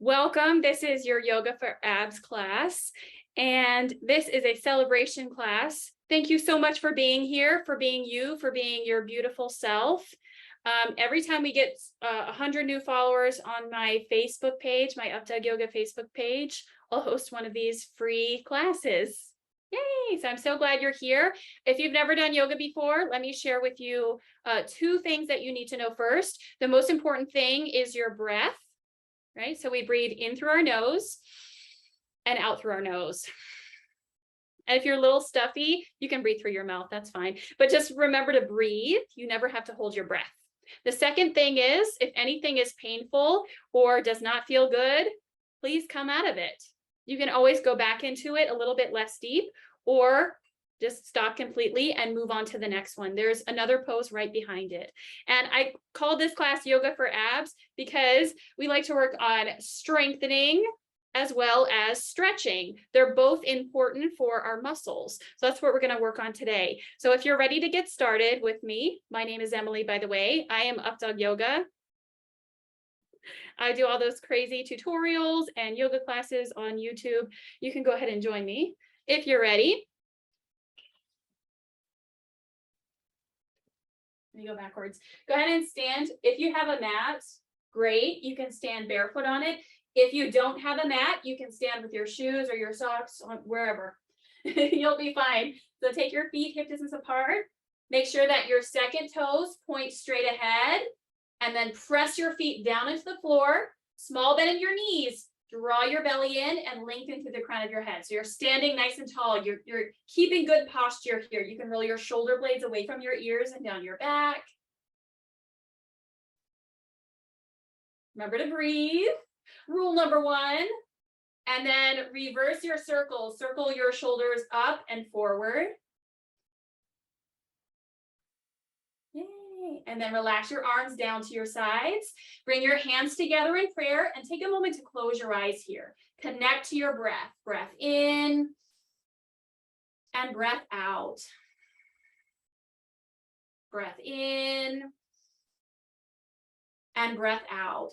Welcome. This is your Yoga for Abs class, and this is a celebration class. Thank you so much for being here, for being you, for being your beautiful self. Every time we get 100 new followers on my Facebook page, my Updawg-Yoga Facebook page, I'll host one of these free classes. Yay! So I'm so glad you're here. If you've never done yoga before, let me share with you two things that you need to know first. The most important thing is your breath. Right? So we breathe in through our nose and out through our nose. And if you're a little stuffy, you can breathe through your mouth. That's fine. But just remember to breathe. You never have to hold your breath. The second thing is, if anything is painful or does not feel good, please come out of it. You can always go back into it a little bit less deep, or just stop completely and move on to the next one. There's another pose right behind it. And I called this class Yoga for Abs because we like to work on strengthening as well as stretching. They're both important for our muscles. So that's what we're going to work on today. So if you're ready to get started with me, my name is Emily, by the way. I am Updawg-Yoga. I do all those crazy tutorials and yoga classes on YouTube. You can go ahead and join me if you're ready. Let me go backwards. Go ahead and stand. If you have a mat, great. You can stand barefoot on it. If you don't have a mat, you can stand with your shoes or your socks on wherever. You'll be fine. So take your feet hip distance apart. Make sure that your second toes point straight ahead, and then press your feet down into the floor. Small bend in your knees. Draw your belly in and lengthen through the crown of your head. So you're standing nice and tall. You're keeping good posture here. You can roll your shoulder blades away from your ears and down your back. Remember to breathe. Rule number one. And then reverse your circle. Circle your shoulders up and forward. Yay. And then relax your arms down to your sides. Bring your hands together in prayer and take a moment to close your eyes here. Connect to your breath. Breath in and breath out. Breath in and breath out.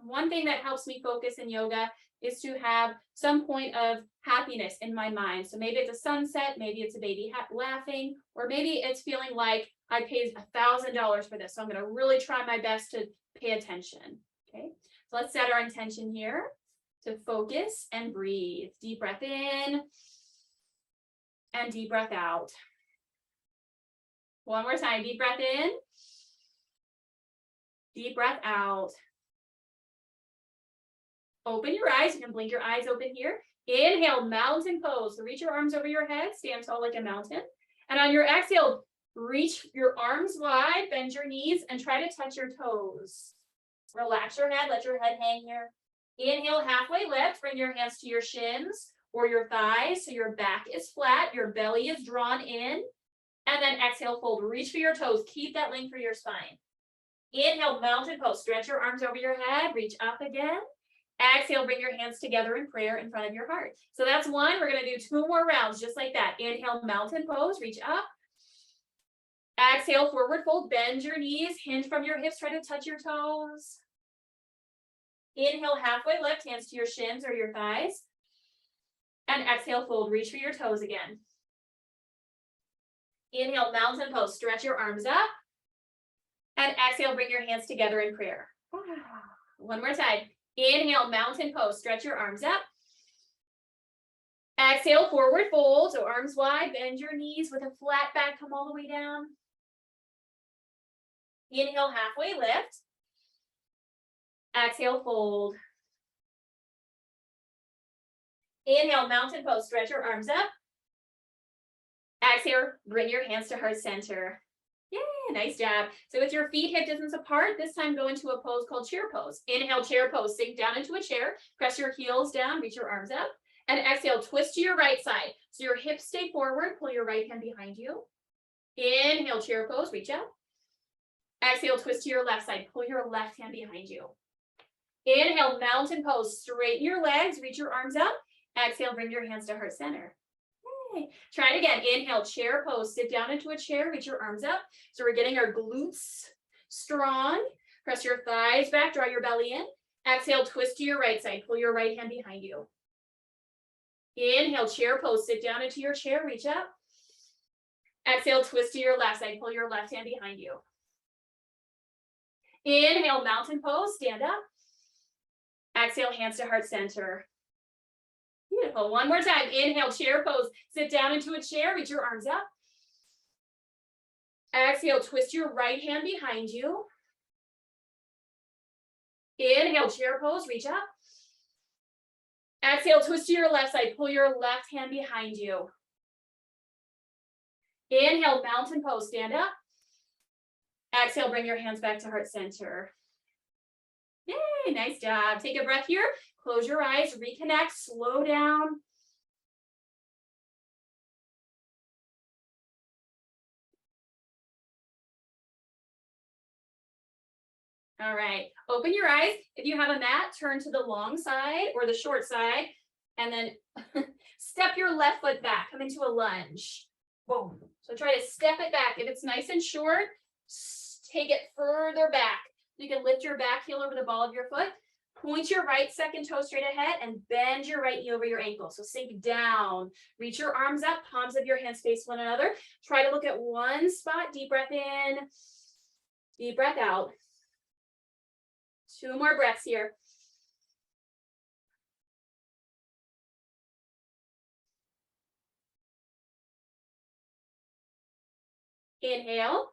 One thing that helps me focus in yoga is to have some point of happiness in my mind. So maybe it's a sunset, maybe it's a baby laughing, or maybe it's feeling like I paid $1,000 for this. So I'm going to really try my best to pay attention. Okay, so let's set our intention here to focus and breathe. Deep breath in and deep breath out. One more time. Deep breath in, deep breath out. Open your eyes. You can blink your eyes open here. Inhale, mountain pose. So reach your arms over your head. Stand tall like a mountain. And on your exhale, reach your arms wide, bend your knees, and try to touch your toes. Relax your head. Let your head hang here. Inhale, halfway lift. Bring your hands to your shins or your thighs so your back is flat. Your belly is drawn in. And then exhale, fold. Reach for your toes. Keep that length for your spine. Inhale, mountain pose. Stretch your arms over your head. Reach up again. Exhale, bring your hands together in prayer in front of your heart. So that's one. We're going to do 2 more rounds just like that. Inhale, mountain pose, reach up. Exhale, forward fold, bend your knees, hinge from your hips, try to touch your toes. Inhale, halfway lift, hands to your shins or your thighs. And exhale, fold, reach for your toes again. Inhale, mountain pose, stretch your arms up. And exhale, bring your hands together in prayer. One more time. Inhale, mountain pose. Stretch your arms up. Exhale, forward fold. So arms wide. Bend your knees with a flat back. Come all the way down. Inhale, halfway lift. Exhale, fold. Inhale, mountain pose. Stretch your arms up. Exhale, bring your hands to heart center. Yay, nice job. So with your feet hip distance apart, this time go into a pose called chair pose. Inhale, chair pose. Sink down into a chair. Press your heels down. Reach your arms up. And exhale, twist to your right side. So your hips stay forward. Pull your right hand behind you. Inhale, chair pose. Reach up. Exhale, twist to your left side. Pull your left hand behind you. Inhale, mountain pose. Straighten your legs. Reach your arms up. Exhale, bring your hands to heart center. Try it again. Inhale, chair pose. Sit down into a chair. Reach your arms up. So we're getting our glutes strong. Press your thighs back. Draw your belly in. Exhale, twist to your right side. Pull your right hand behind you. Inhale, chair pose. Sit down into your chair. Reach up. Exhale, twist to your left side. Pull your left hand behind you. Inhale, mountain pose. Stand up. Exhale, hands to heart center. Beautiful. One more time. Inhale, chair pose. Sit down into a chair. Reach your arms up. Exhale, twist your right hand behind you. Inhale, chair pose. Reach up. Exhale, twist to your left side. Pull your left hand behind you. Inhale, mountain pose. Stand up. Exhale, bring your hands back to heart center. Yay, nice job. Take a breath here. Close your eyes, reconnect, slow down. All right, open your eyes. If you have a mat, turn to the long side or the short side, and then step your left foot back, come into a lunge. Boom. So try to step it back. If it's nice and short, take it further back. You can lift your back heel over the ball of your foot. Point your right second toe straight ahead and bend your right knee over your ankle. So sink down, reach your arms up, palms of your hands face one another. Try to look at one spot. Deep breath in, deep breath out. 2 more breaths here. Inhale.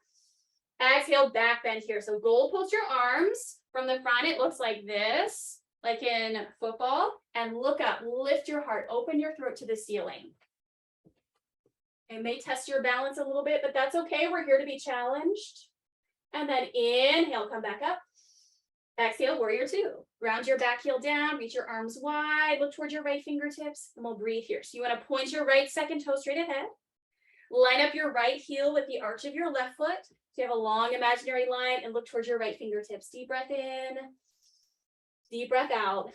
Exhale, back bend here. So goal post your arms from the front. It looks like this, like in football. And look up, lift your heart, open your throat to the ceiling. It may test your balance a little bit, but that's okay. We're here to be challenged. And then inhale, come back up. Exhale, warrior 2. Round your back heel down, reach your arms wide, look towards your right fingertips, and we'll breathe here. So you want to point your right second toe straight ahead. Line up your right heel with the arch of your left foot. So you have a long imaginary line and look towards your right fingertips. Deep breath in, deep breath out.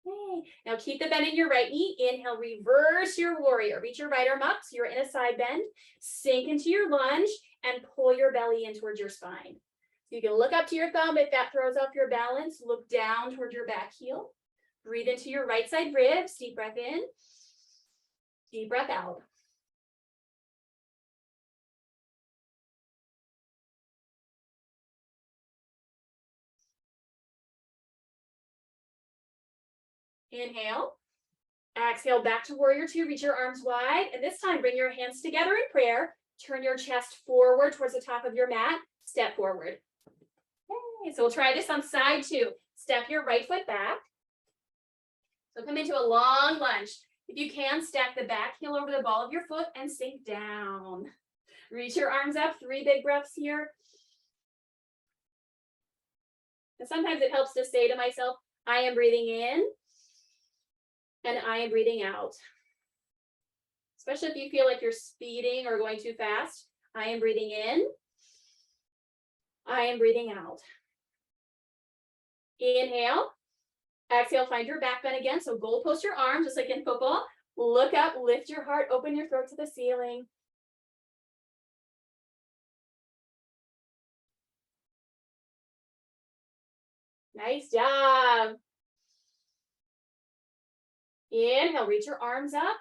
Okay. Now keep the bend in your right knee. Inhale, reverse your warrior. Reach your right arm up so you're in a side bend. Sink into your lunge and pull your belly in towards your spine. So you can look up to your thumb if that throws off your balance. Look down toward your back heel. Breathe into your right side ribs. Deep breath in. Deep breath out. Inhale. Exhale, back to warrior 2. Reach your arms wide. And this time, bring your hands together in prayer. Turn your chest forward towards the top of your mat. Step forward. Okay, so we'll try this on side 2. Step your right foot back. So come into a long lunge. If you can, stack the back heel over the ball of your foot and sink down. Reach your arms up. 3 big breaths here. And sometimes it helps to say to myself, I am breathing in and I am breathing out. Especially if you feel like you're speeding or going too fast. I am breathing in. I am breathing out. Inhale. Exhale, find your back bend again. So goal post your arms, just like in football. Look up, lift your heart, open your throat to the ceiling. Nice job. Inhale, reach your arms up.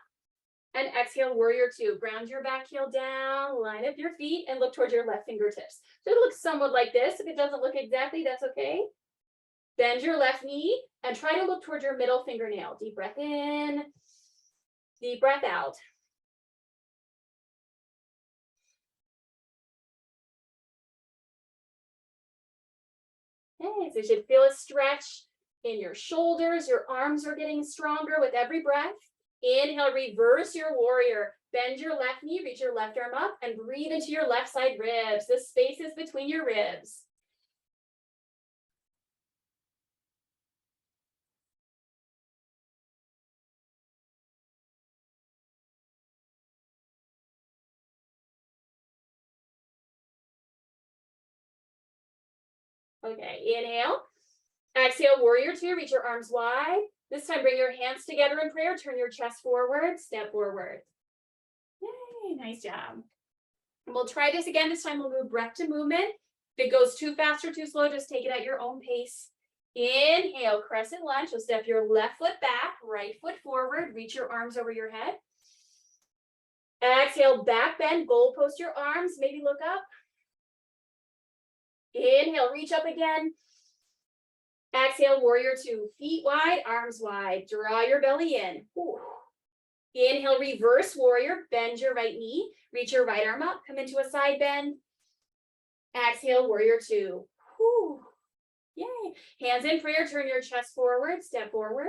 And exhale, warrior 2. Ground your back heel down, line up your feet, and look towards your left fingertips. So it looks somewhat like this. If it doesn't look exactly, that's okay. Bend your left knee and try to look towards your middle fingernail. Deep breath in, deep breath out. Okay, so you should feel a stretch in your shoulders. Your arms are getting stronger with every breath. Inhale, reverse your warrior. Bend your left knee, reach your left arm up, and breathe into your left side ribs. The space is between your ribs. Okay, inhale. Exhale, warrior 2, reach your arms wide. This time, bring your hands together in prayer. Turn your chest forward, step forward. Yay, nice job. And we'll try this again. This time we'll move breath to movement. If it goes too fast or too slow, just take it at your own pace. Inhale, crescent lunge. So step your left foot back, right foot forward, reach your arms over your head. Exhale, back bend, goalpost your arms, maybe look up. Inhale, reach up again. Exhale, warrior two, feet wide, arms wide. Draw your belly in. Ooh. Inhale, reverse warrior, bend your right knee, reach your right arm up, come into a side bend. Exhale, warrior two. Whew. Yay. Hands in prayer, turn your chest forward, step forward.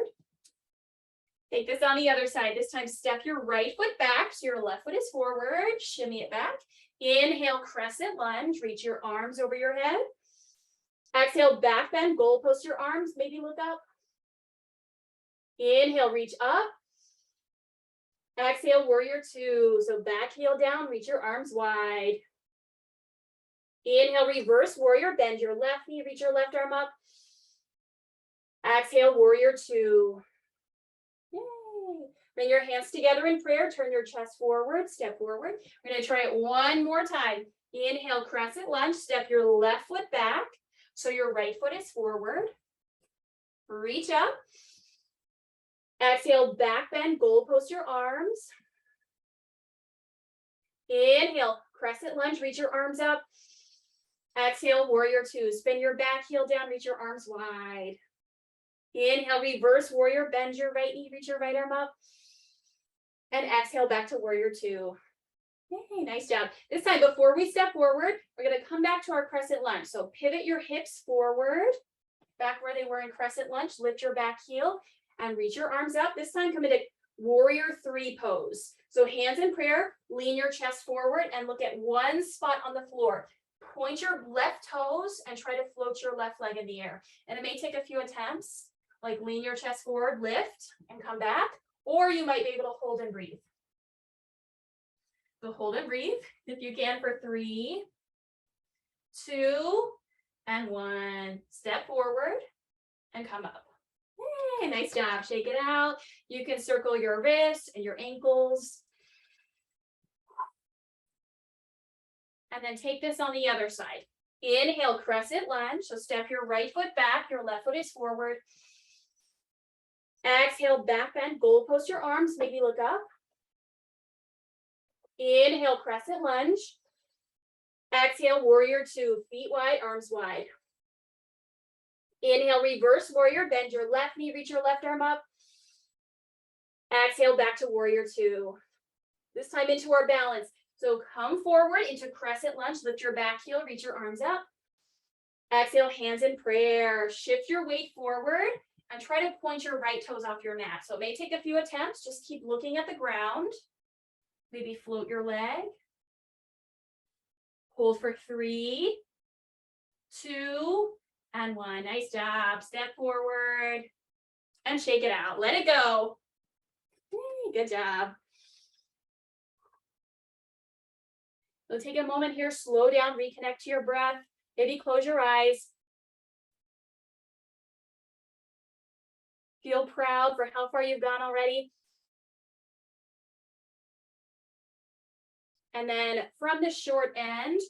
Take this on the other side. This time, step your right foot back, so your left foot is forward, shimmy it back. Inhale, crescent lunge, reach your arms over your head. Exhale, back bend, goalpost your arms, maybe look up. Inhale, reach up. Exhale, warrior two. So back heel down, reach your arms wide. Inhale, reverse warrior, bend your left knee, reach your left arm up. Exhale, warrior two. Yay. Bring your hands together in prayer, turn your chest forward, step forward. We're gonna try it one more time. Inhale, crescent lunge, step your left foot back, so your right foot is forward. Reach up. Exhale, back bend, goalpost your arms. Inhale, crescent lunge, reach your arms up. Exhale, warrior two. Spin your back heel down, reach your arms wide. Inhale, reverse warrior, bend your right knee, reach your right arm up. And exhale, back to warrior two. Yay, nice job. This time, before we step forward, we're gonna come back to our crescent lunge. So pivot your hips forward, back where they were in crescent lunge, lift your back heel and reach your arms up. This time, come into warrior three pose. So hands in prayer, lean your chest forward and look at one spot on the floor. Point your left toes and try to float your left leg in the air. And it may take a few attempts, like lean your chest forward, lift, and come back. Or you might be able to hold and breathe. So hold and breathe, if you can, for 3, 2, and 1. Step forward and come up. Yay, nice job. Shake it out. You can circle your wrists and your ankles. And then take this on the other side. Inhale, crescent lunge. So step your right foot back, your left foot is forward. Exhale, back bend, goalpost your arms, maybe look up. Inhale, crescent lunge. Exhale, warrior two, feet wide, arms wide. Inhale, reverse warrior, bend your left knee, reach your left arm up. Exhale, back to warrior two. This time into our balance. So come forward into crescent lunge, lift your back heel, reach your arms up. Exhale, hands in prayer. Shift your weight forward and try to point your right toes off your mat. So it may take a few attempts. Just keep looking at the ground. Maybe float your leg. Hold for 3, 2, and 1. Nice job. Step forward and shake it out. Let it go. Yay, good job. So take a moment here, slow down, reconnect to your breath. Maybe close your eyes. Feel proud for how far you've gone already. And then from the short end,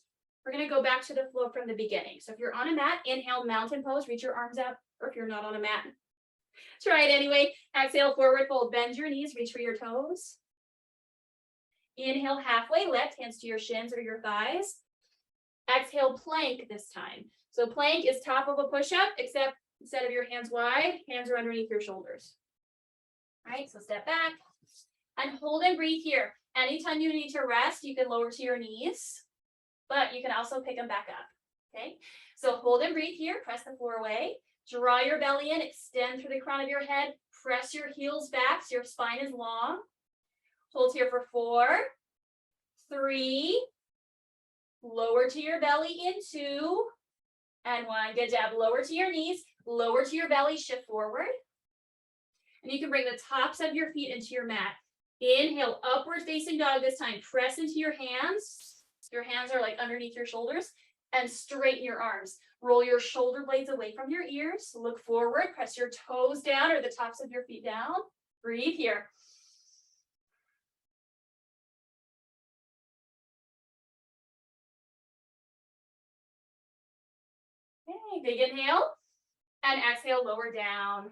we're going to go back to the flow from the beginning. So if you're on a mat, inhale, mountain pose, reach your arms up. Or if you're not on a mat, try it anyway. Exhale, forward fold, bend your knees, reach for your toes. Inhale, halfway lift, hands to your shins or your thighs. Exhale, plank this time. So plank is top of a push-up, except instead of your hands wide, hands are underneath your shoulders. All right, so step back and hold and breathe here. Anytime you need to rest, you can lower to your knees, but you can also pick them back up, okay? So hold and breathe here, press the floor away. Draw your belly in, extend through the crown of your head, press your heels back so your spine is long. Hold here for 4, 3, lower to your belly in 2, and 1. Good job. Lower to your knees, lower to your belly, shift forward. And you can bring the tops of your feet into your mat. Inhale, upward facing dog this time. Press into your hands. Your hands are like underneath your shoulders, and straighten your arms. Roll your shoulder blades away from your ears. Look forward, press your toes down or the tops of your feet down. Breathe here. Okay, big inhale. And exhale, lower down.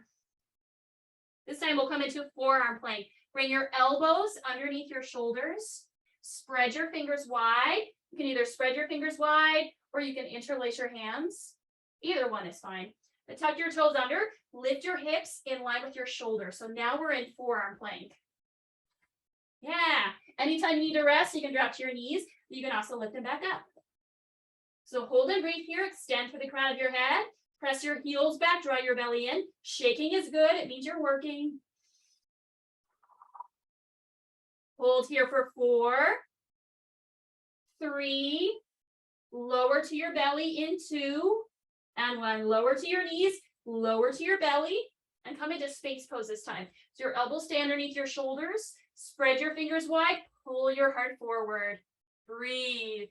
This time we'll come into a forearm plank. Bring your elbows underneath your shoulders. Spread your fingers wide. You can either spread your fingers wide or you can interlace your hands. Either one is fine. But tuck your toes under. Lift your hips in line with your shoulders. So now we're in forearm plank. Yeah. Anytime you need to rest, you can drop to your knees. You can also lift them back up. So hold and breathe here. Extend for the crown of your head. Press your heels back. Draw your belly in. Shaking is good. It means you're working. Hold here for 4, 3, lower to your belly in 2, and 1. Lower to your knees, lower to your belly, and come into space pose this time. So your elbows stay underneath your shoulders. Spread your fingers wide. Pull your heart forward. Breathe.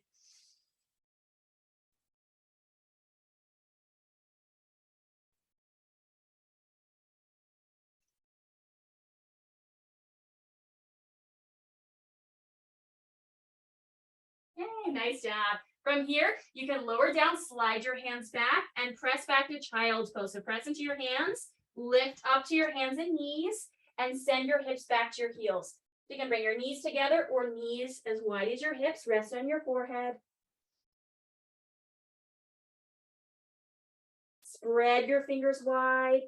Hey, nice job. From here, you can lower down, slide your hands back, and press back to child's pose. So press into your hands, lift up to your hands and knees, and send your hips back to your heels. You can bring your knees together or knees as wide as your hips. Rest on your forehead. Spread your fingers wide.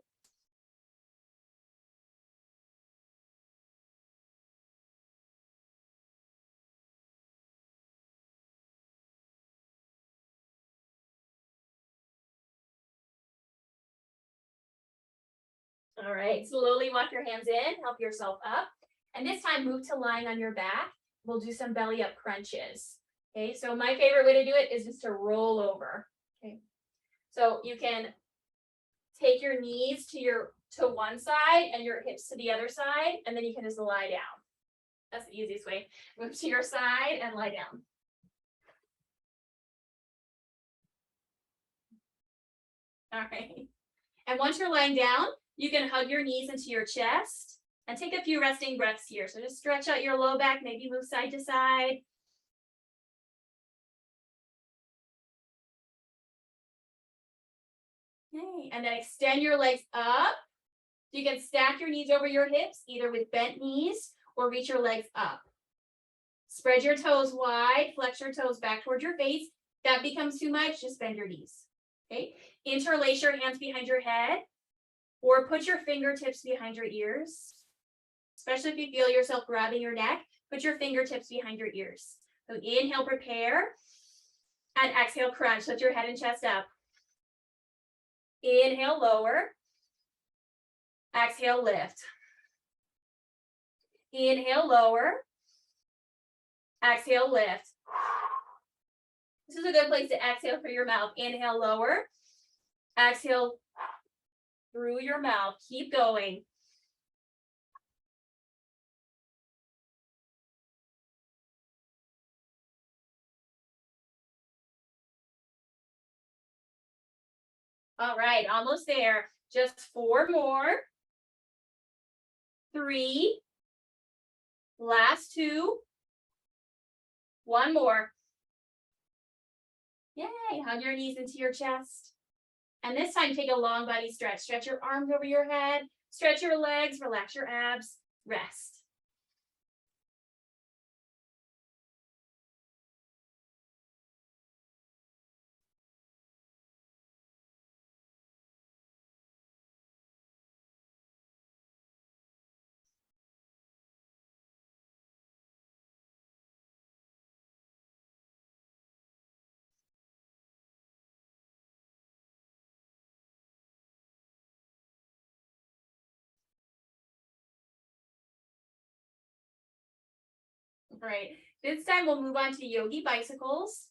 All right, slowly walk your hands in, help yourself up. And this time move to lying on your back. We'll do some belly up crunches. Okay, so my favorite way to do it is just to roll over. Okay, so you can take your knees to one side and your hips to the other side, and then you can just lie down. That's the easiest way. Move to your side and lie down. All right. And once you're lying down, you can hug your knees into your chest and take a few resting breaths here. So just stretch out your low back, maybe move side to side. Okay, and then extend your legs up. You can stack your knees over your hips, either with bent knees or reach your legs up. Spread your toes wide, flex your toes back towards your face. If that becomes too much, just bend your knees. Okay, interlace your hands behind your head or put your fingertips behind your ears. Especially if you feel yourself grabbing your neck, put your fingertips behind your ears. So inhale, prepare, and exhale, crunch. Lift your head and chest up. Inhale, lower. Exhale, lift. Inhale, lower. Exhale, lift. This is a good place to exhale through your mouth. Inhale, lower. Exhale through your mouth. Keep going. All right, almost there. Just 4 more. 3. Last 2. 1 more. Yay, hug your knees into your chest. And this time, take a long body stretch. Stretch your arms over your head. Stretch your legs, relax your abs, rest. All right, this time we'll move on to yogi bicycles.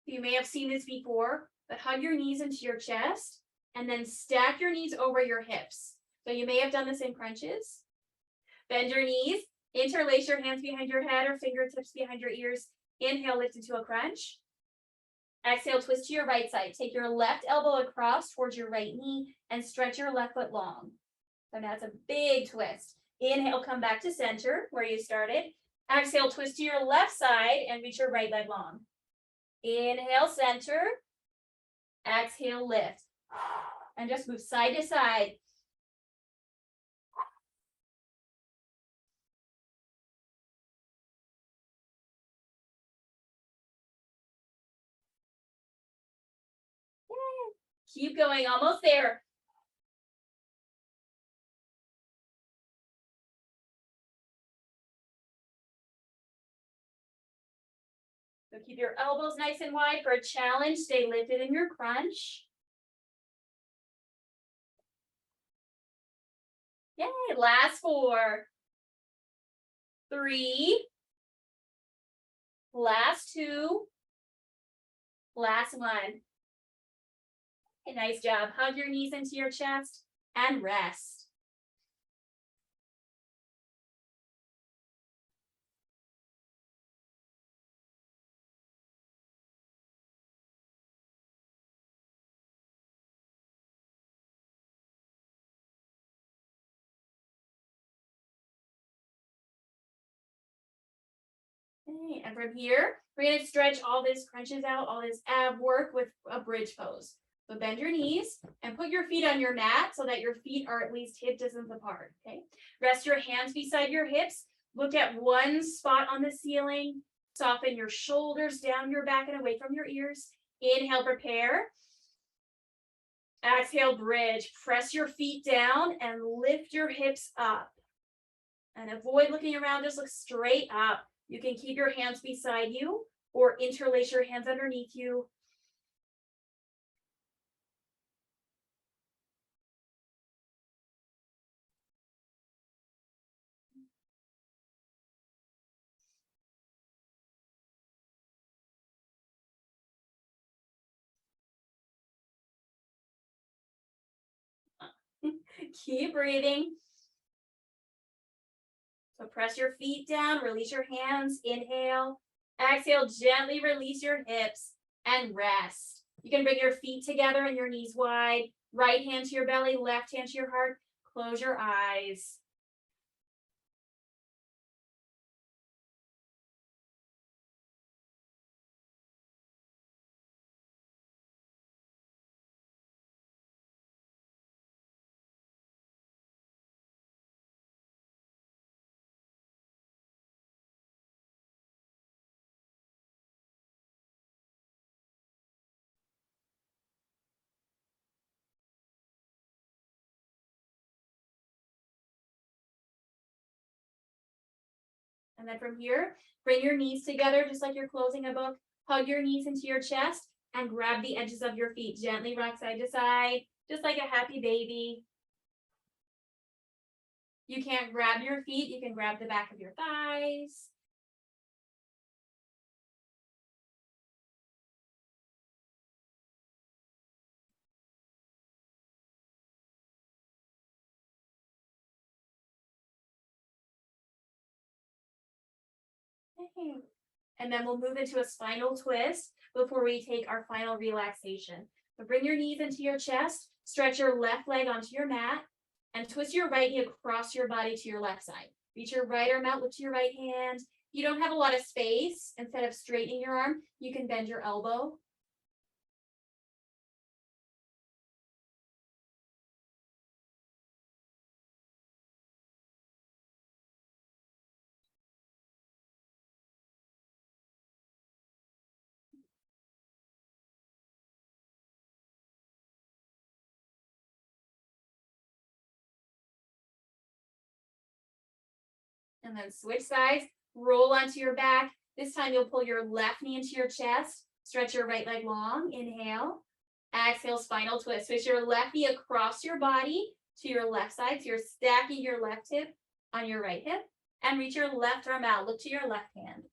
You may have seen this before, but hug your knees into your chest and then stack your knees over your hips. So you may have done this in crunches. Bend your knees, interlace your hands behind your head or fingertips behind your ears. Inhale, lift into a crunch. Exhale, twist to your right side. Take your left elbow across towards your right knee and stretch your left foot long. So now it's a big twist. Inhale, come back to center where you started. Exhale, twist to your left side and reach your right leg long. Inhale, center. Exhale, lift. And just move side to side. Keep going, almost there. So keep your elbows nice and wide for a challenge. Stay lifted in your crunch. Yay, last 4. 3. Last 2. Last 1. Okay, nice job. Hug your knees into your chest and rest. Okay, and from here, we're going to stretch all this crunches out, all this ab work with a bridge pose. So bend your knees and put your feet on your mat so that your feet are at least hip distance apart, okay? Rest your hands beside your hips. Look at one spot on the ceiling. Soften your shoulders down your back and away from your ears. Inhale, prepare. Exhale, bridge. Press your feet down and lift your hips up. And avoid looking around, just look straight up. You can keep your hands beside you or interlace your hands underneath you. Keep breathing. So press your feet down, release your hands, inhale. Exhale, gently release your hips and rest. You can bring your feet together and your knees wide. Right hand to your belly, left hand to your heart. Close your eyes. And then from here, bring your knees together just like you're closing a book. Hug your knees into your chest and grab the edges of your feet. Gently rock side to side, just like a happy baby. You can't grab your feet, you can grab the back of your thighs. And then we'll move into a spinal twist before we take our final relaxation. So bring your knees into your chest, stretch your left leg onto your mat, and twist your right knee across your body to your left side. Reach your right arm out, lift your right hand. You don't have a lot of space. Instead of straightening your arm, you can bend your elbow. And then switch sides, roll onto your back. This time you'll pull your left knee into your chest, stretch your right leg long, inhale. Exhale, spinal twist. Switch your left knee across your body to your left side. So you're stacking your left hip on your right hip. And reach your left arm out. Look to your left hand.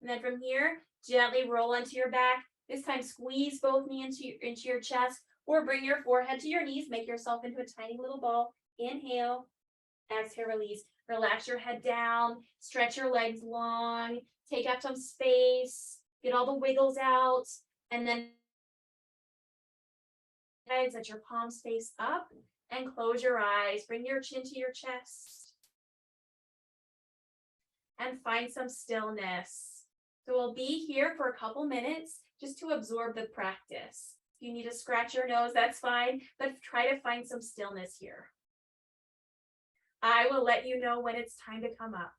And then from here, gently roll onto your back. This time, squeeze both knees into your chest, or bring your forehead to your knees. Make yourself into a tiny little ball. Inhale, exhale, release. Relax your head down, stretch your legs long, take up some space, get all the wiggles out, and then let your palms face up and close your eyes. Bring your chin to your chest and find some stillness. So we'll be here for a couple minutes just to absorb the practice. If you need to scratch your nose, that's fine, but try to find some stillness here. I will let you know when it's time to come up.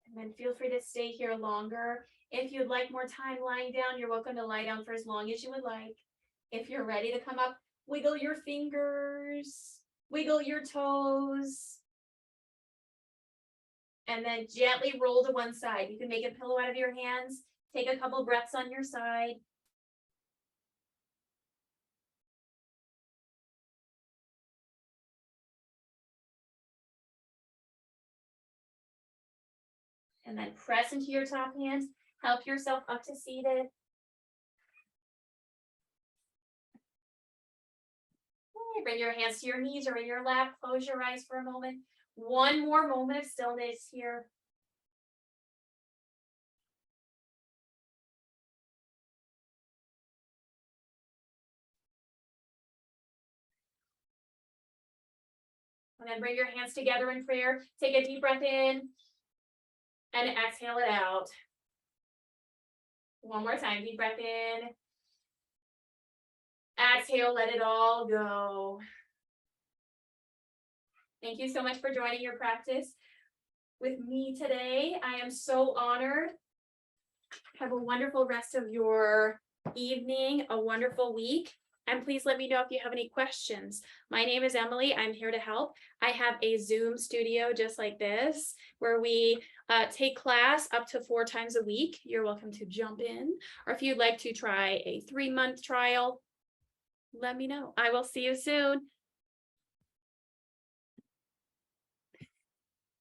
And then feel free to stay here longer. If you'd like more time lying down, you're welcome to lie down for as long as you would like. If you're ready to come up, wiggle your fingers, wiggle your toes, and then gently roll to one side. You can make a pillow out of your hands. Take a couple breaths on your side. And then press into your top hands. Help yourself up to seated. Okay, bring your hands to your knees or in your lap. Close your eyes for a moment. One more moment of stillness here. And then bring your hands together in prayer. Take a deep breath in and exhale it out. One more time, deep breath in. Exhale, let it all go. Thank you so much for joining your practice with me today. I am so honored. Have a wonderful rest of your evening, a wonderful week. And please let me know if you have any questions. My name is Emily. I'm here to help. I have a Zoom studio just like this, where we take class up to 4 times a week. You're welcome to jump in. Or if you'd like to try a 3-month trial, let me know. I will see you soon.